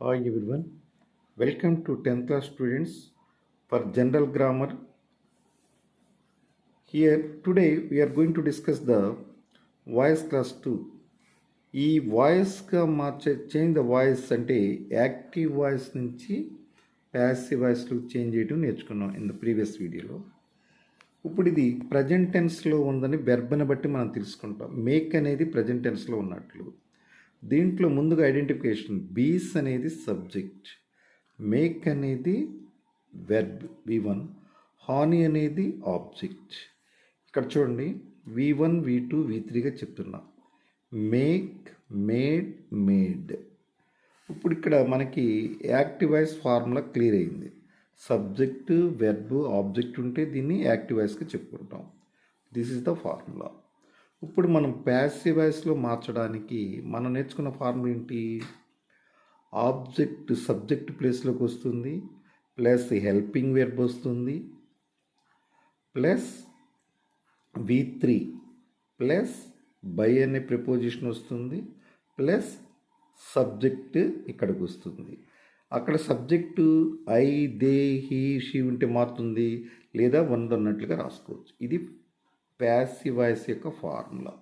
Hi everyone, welcome to 10th class students for general grammar. Here today we are going to discuss the voice class 2. ఈ వాయిస్గా change the voice అంటే active voice నుంచి passive వాయిస్లో change చేయడం నేర్చుకున్నాం in the previous వీడియోలో. ఇప్పుడు ఇది present టెన్స్లో ఉందని వెర్బ్ని బట్టి మనం తెలుసుకుంటాం. మేక్ అనేది ప్రజెంట్ టెన్స్లో ఉన్నట్లు. దీంట్లో ముందుగా ఐడెంటిఫికేషన్, బీస్ అనేది సబ్జెక్ట్, మేక్ అనేది వెర్బ్ V1, హానీ అనేది ఆబ్జెక్ట్. ఇక్కడ చూడండి V1, V2, V3గా చెప్తున్నా. Make, made, made. ఇప్పుడు ఇక్కడ మనకి యాక్టివ్ వాయిస్ ఫార్ములా క్లియర్ అయింది. సబ్జెక్ట్, వెర్బ్, ఆబ్జెక్ట్ ఉంటే దీన్ని యాక్టివ్ వాయిస్గా చెప్పుకుంటాం. This is the formula. ఇప్పుడు మనం ప్యాసివ్ వాయిస్లో మార్చడానికి మనం నేర్చుకున్న ఫార్ములా ఏంటి? ఆబ్జెక్ట్ సబ్జెక్ట్ ప్లేస్లోకి వస్తుంది, ప్లస్ హెల్పింగ్ వెర్బ్ వస్తుంది, ప్లస్ V3 ప్లస్ బై అనే ప్రిపోజిషన్ వస్తుంది, ప్లస్ సబ్జెక్ట్ ఇక్కడికి వస్తుంది. అక్కడ subject I, they, he, she ఉంటే మారుతుంది, లేదా ఉన్నట్లుగా రాసుకోవచ్చు. ఇది ప్యాసివ్ వాయిస్ యొక్క ఫార్ములా.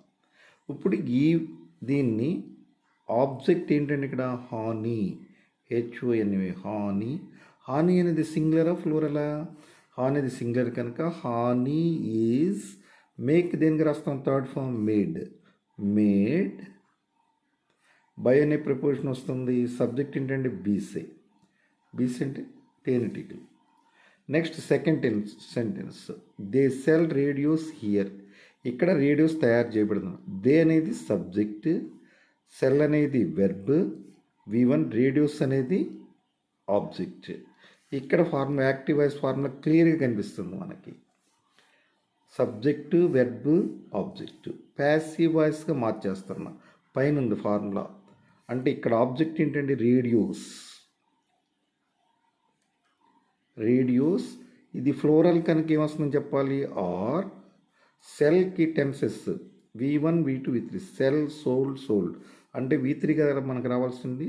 ఇప్పుడు దీన్ని ఆబ్జెక్ట్ ఏంటంటే ఇక్కడ హానీ, HONY, హానీ. హానీ అనేది సింగులరా ఫ్లూరలా? హానీ అనేది సింగులర్ కనుక హానీ ఈజ్, మేక్ దేనికి రాస్తాం? Third form made. Made by అనే ప్రిపోజిషన్ వస్తుంది. సబ్జెక్ట్ ఏంటంటే బీసే. బీసే అంటే తేనెటీగలు. Next second sentence, they sell radios here. ఇక్కడ రేడియోస్ తయారు చేయబడుతుంది. దే అనేది సబ్జెక్ట్, సెల్ అనేది వెర్బ్, V1 రేడియోస్ అనేది ఆబ్జెక్ట్. ఇక్కడ ఫార్ములా యాక్టివ్ వాయిస్ ఫార్ములా క్లియర్గా కనిపిస్తుంది మనకి. Subject, verb, object. ప్యాసివ్ వాయిస్గా మార్చేస్తున్నా. పైన ఉంది ఫార్ములా. అంటే ఇక్కడ ఆబ్జెక్ట్ ఏంటంటే రేడియోస్. రేడియోస్ ఇది ఫ్లోరల్ కనుక ఏమొస్తుందని చెప్పాలి? ఆర్ సెల్కి tenses V1, V2, V3. Sell, sold, sold అంటే V3 కదా మనకు రావాల్సింది.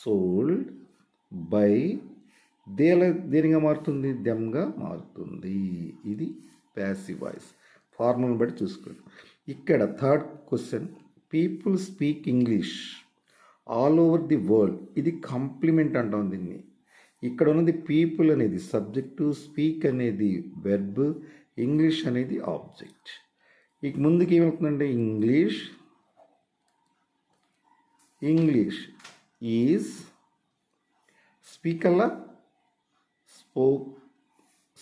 సోల్డ్ బై దేనిగా మారుతుంది? దెమ్గా మారుతుంది. ఇది ప్యాసివ్ వాయిస్ ఫార్ములాను బట్టి చూసుకోండి. ఇక్కడ third question, people speak English all over the world. ఇది కాంప్లిమెంట్ అంటాం దీన్ని. ఇక్కడ ఉన్నది పీపుల్ అనేది సబ్జెక్టు, స్పీక్ అనేది వెర్బ్, ఇంగ్లీష్ అనేది ఆబ్జెక్ట్. ఇక ముందుకు ఏమవుతుందంటే ఇంగ్లీష్ ఈజ్ స్పీకల్లా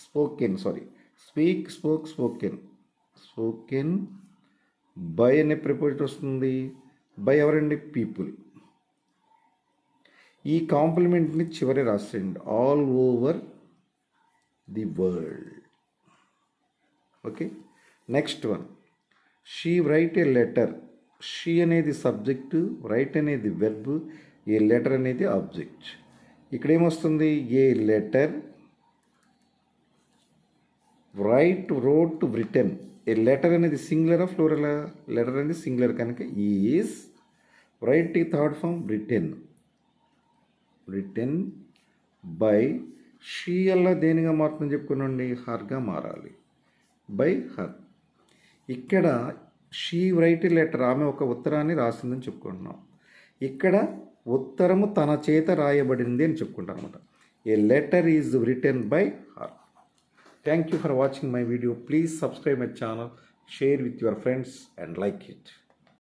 స్పోకెన్ బై అనే ప్రిపోజిషన్ వస్తుంది. బై ఎవరండి? పీపుల్. ఈ కాంప్లిమెంట్ని చివరి రాసేయండి, all over the world. Okay. Next one, she write a letter. She అనేది సబ్జెక్టు, రైట్ అనేది వెర్బ్, ఏ లెటర్ అనేది ఆబ్జెక్ట్. ఇక్కడ ఏమొస్తుంది? ఏ letter, write, wrote, written. A letter అనేది సింగులరా ఫ్లూరలా? లెటర్ అనేది సింగులర్ కనుక is, write third form written by. She అలా దేనిగా మారుతుందని చెప్పుకున్నాండి? హర్గా మారాలి. By her. ఇక్కడ షీ రైట్ లెటర్, ఆమె ఒక ఉత్తరాన్ని రాసిందని చెప్పుకుంటున్నాం. ఇక్కడ ఉత్తరము తన చేత రాయబడింది అని చెప్పుకుంటాం అనమాట. A letter is written by her. Thank you for watching my video. Please subscribe my channel, share with your friends and like it.